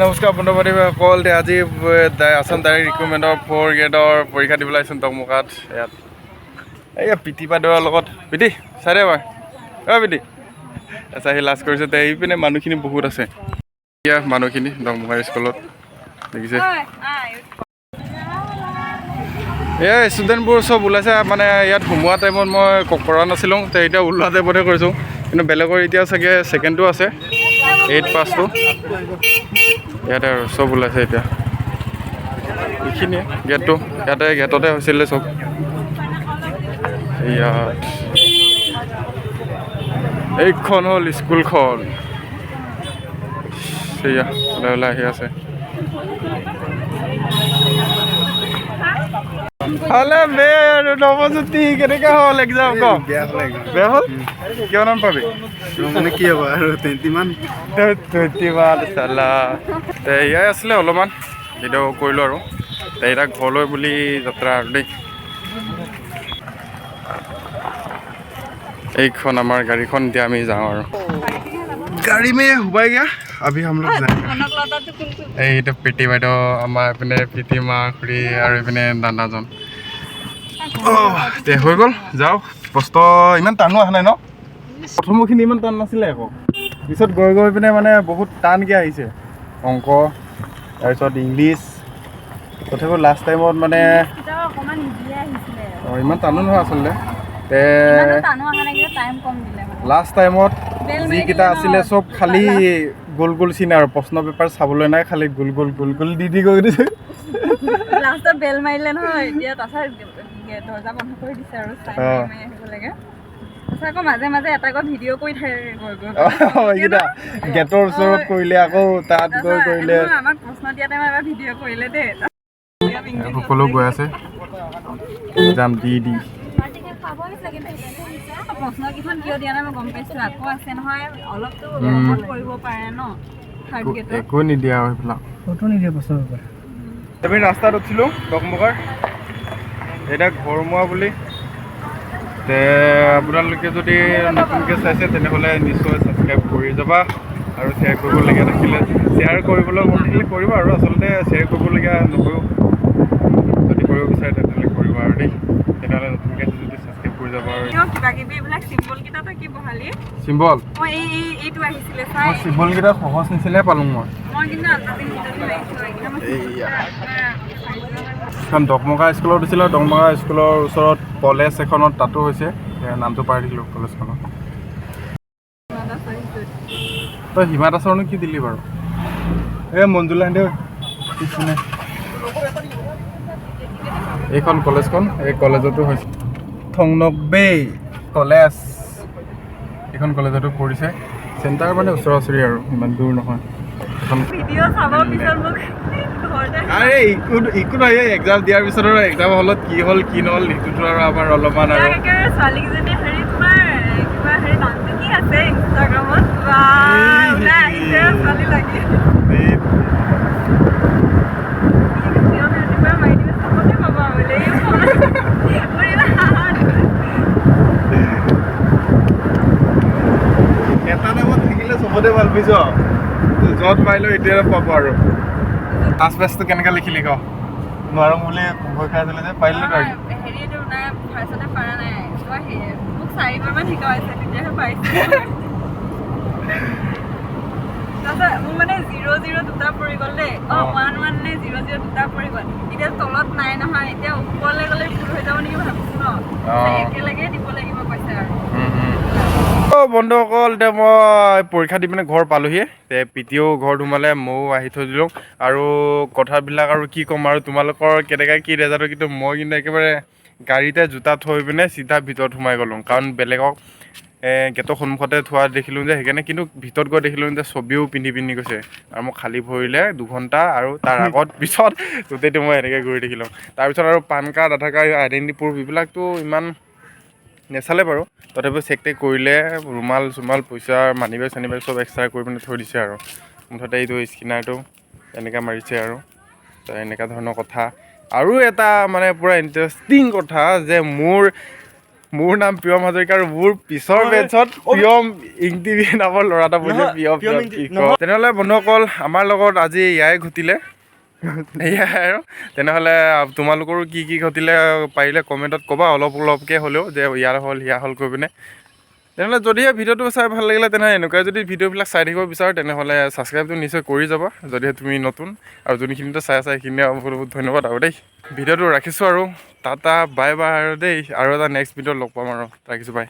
নমস্কাৰ বন্ধুবান্ধৱীসকল আজি Assam direct ৰিক্ৰুটমেণ্টৰ 4th গ্ৰেডৰ পৰীক্ষা দিবলৈ আহিছোঁ dokmokaত ইয়াত এইয়া পিটি বাইদেউৰ লগত পিটি চাই মই পিটি আচ্ছা সি লাষ্ট কৰিছে তে এইপিনে মানুহখিনি বহুত আছে এতিয়া মানুহখিনি dokmoka স্কুলত দেখিছে এই ষ্টুডেণ্টবোৰ চব ওলাইছে মানে ইয়াত সোমোৱা টাইমত মই কৰা নাছিলোঁ তো এতিয়া ওলোৱা টাইমতহে কৰিছোঁ কিন্তু বেলেগৰ এতিয়া চাগে ছেকেণ্ডটো আছে 8 পাছটো ইয়াতে আৰু চব ওলাইছে এতিয়া এইখিনিয়ে গেটটো ইয়াতে গেটতে হৈছিলে চব ইয়াত এইখন হ'ল স্কুলখন সেয়া ওলাই ওলাই আহি আছে হলে নৱজ্যোতি কেনেকৈ হ'ল এক্সাম কম বেয়া হ'ল কিমান পাবি মানে কি হ'ব আৰু 20 মান চালা তে এয়াই আছিলে অলপমান ভিডিঅ' কৰিলোঁ আৰু এতিয়া ঘৰলৈ বুলি যাত্ৰা আৰু দেই এইখন আমাৰ গাড়ীখন এতিয়া আমি যাওঁ আৰু গাড়ী মে হুবাই গা अभी हम लोग जाएंगे এইটো পিটি বাইদেউ আমাৰ এইপিনে পিটি মা খুৰী আৰু এইপিনে দাদাজন তে হৈ গ'ল যাওঁ প্ৰশ্ন ইমান টানো অহা নাই ন প্ৰথমখিনি ইমান টান নাছিলে আকৌ পিছত গৈ গৈ পিনে মানে বহুত টানকৈ আহিছে অংক তাৰপিছত ইংলিছ তথাপিও লাষ্ট টাইমত মানে ইমান টানো নহয় আচলতে তে লাষ্ট টাইমত যিকেইটা আছিলে চব খালী গোল গোল চিন আৰু প্ৰশ্ন পেপাৰ চাবলৈ নাই খালী গোল গোল গোল গোল দি গৈ দিছে লাষ্টত বেল মাৰিলে নহয় এতিয়া তাৰপিছত দৰ্জা বন্ধ কৰি দিছে আৰু চাই মাৰি আহিব লাগে তাৰপিছত আকৌ মাজে মাজে এটা আকৌ ভিডিঅ' কৰি থাকে এইকেইটা গেটৰ ওচৰত কৰিলে আকৌ তাত গৈ কৰিলে আমাক প্ৰশ্ন দিয়া টাইমত এবাৰ ভিডিঅ' কৰিলে দেই সকলো গৈ আছে এক্সাম দি প্ৰশ্নকেইখন কিয় দিয়া নাই মই গম পাইছোঁ আকৌ আছে নহয় অলপতো কৰিব পাৰে ন একো নিদিয়া আৰু সেইবিলাক ফটো নিদিয়ে প্ৰশ্ন পেপাৰ আমি ৰাস্তাত উঠিলোঁ dokmokaৰ এতিয়া ঘৰমুৱা বুলি তে আপোনালোকে যদি নতুনকৈ চাইছে তেনেহ'লে নিশ্চয় ছাবস্ক্ৰাইব কৰি যাবা আৰু শ্বেয়াৰ কৰিবলগীয়া থাকিলে শ্বেয়াৰ কৰিবলৈ মন থাকিলে কৰিব আৰু আচলতে শ্বেয়াৰ কৰিবলগীয়া নকৰোঁ যদি কৰিব বিচাৰে তেনেহ'লে কৰিব আৰু দেই তেনেহ'লে নতুনকৈ যদি ছাবস্ক্ৰাইব কৰি যাব আৰু কিবা কিবি এইবিলাক চিম্বলকেইটা তই কি বহালি চিম্বল মই এইটো আহিছিলে চাই চিম্বলকেইটা সহজ নিচিনাই পালোঁ মই কিন্তু এখন dokmoka স্কুলত দিছিলে dokmoka স্কুলৰ ওচৰত কলেজ এখনত তাতো হৈছে নামটো পাই থাকিলোঁ কলেজখনত তই হিমা দাসৰনো কি দিলি বাৰু এই মঞ্জুলা হেঁতেও পিছনে এইখন কলেজখন এই কলেজতো হৈছে থংনব্বেই কলেজ এইখন কলেজতো পৰিছে চেণ্টাৰ মানে ওচৰা ওচৰি আৰু ইমান দূৰ নহয় আৰে একো নহয় এক্সাম দিয়াৰ পিছত আৰু এক্সাম হলত কি হ'ল কি নহ'ল সেইটোতো আৰু আমাৰ অলপমান আৰু ছোৱালীকেইজনী হেৰি তোমাৰ কিবা হেৰি নামটো কি আছে ইনষ্টাগ্ৰামত ছোৱালী লাগি এটা টাইমত থাকিলে চবতে ভাল পাইছ য'ত পাৰিলোঁ এতিয়া পাব আৰু পাঁচ পেজটো কেনেকৈ লিখিলি ক নোৱাৰোঁ বুলি ভয় খাই আছিলে যে পাৰিলোঁ তই হেৰিটো নাই ফাৰ্ষ্টতে পৰা নাই মোক 4বাৰমান শিকাইছে তেতিয়াহে পাৰিছোঁ তাৰপিছত মোৰ মানে 0-0 দুটা পৰি গ'ল দেই 1-1 নে 0-0 দুটা পৰি গ'ল এতিয়া তলত নাই নহয় এতিয়া ওপৰলৈ গ'লে ভুল হৈ যাব নেকি ভাবিছোঁ ন একেলগে দিব লাগিব কৈছে আৰু বন্ধুসকল এতিয়া মই পৰীক্ষা দি পিনে ঘৰ পালোহি পিটিও ঘৰ সোমালে ময়ো আহি থৈ দিলোঁ আৰু কথাবিলাক আৰু কি ক'ম আৰু তোমালোকৰ কেনেকৈ কি ৰেজাল্ট কিন্তু মই কিন্তু একেবাৰে গাড়ীতে জোতা থৈ পিনে চিধা ভিতৰত সোমাই গ'লোঁ কাৰণ বেলেগক গেটৰ সন্মুখতে থোৱা দেখিলোঁ যে সেইকাৰণে কিন্তু ভিতৰত গৈ দেখিলোঁ যে ছবিও পিন্ধি গৈছে আৰু মই খালী ভৰিলে 2 ঘণ্টা আৰু তাৰ আগত পিছত গোটেইটো মই এনেকৈ ঘূৰি দেখিলোঁ তাৰপিছত আৰু পান কাৰ্ড আধাৰ কাৰ্ড আইডেণ্টি প্ৰুফ এইবিলাকতো ইমান নেচালে বাৰু তথাপিও চেক টেক কৰিলে ৰুমাল চুমাল পইচা মানি বেগ চানি বেগ চব এক্সট্ৰা কৰি পিনে থৈ দিছে আৰু মুঠতে এইটো স্কেনাৰটো এনেকৈ মাৰিছে আৰু তো এনেকুৱা ধৰণৰ কথা আৰু এটা মানে পূৰা ইণ্টাৰেষ্টিং কথা যে মোৰ নাম প্ৰিয়ম হাজৰিকা আৰু মোৰ পিছৰ বেঞ্চত প্ৰিয়ম ইংটিভি নামৰ ল'ৰা এটা বহিলে প্ৰিয়ম তেনেহ'লে বন্ধুসকল আমাৰ লগত আজি এয়াই ঘটিলে এয়াই আৰু তেনেহ'লে তোমালোকৰো কি কি ঘটিলে পাৰিলে কমেণ্টত ক'বা অলপকৈ হ'লেও যে ইয়াৰ হ'ল সিয়া হ'ল কৈ পিনে তেনেহ'লে যদিহে ভিডিঅ'টো চাই ভাল লাগিলে তেনেহ'লে এনেকুৱাই যদি ভিডিঅ'বিলাক চাই থাকিব বিচাৰোঁ তেনেহ'লে ছাবস্ক্ৰাইবটো নিশ্চয় কৰি যাবা যদিহে তুমি নতুন আৰু যোনখিনিতে চাই আছা সেইখিনিয়ে বহুত বহুত ধন্যবাদ আৰু দেই ভিডিঅ'টো ৰাখিছোঁ আৰু টাটা বাই বাই আৰু দেই আৰু এটা নেক্সট ভিডিঅ'ত লগ পাম আৰু ৰাখিছোঁ বাই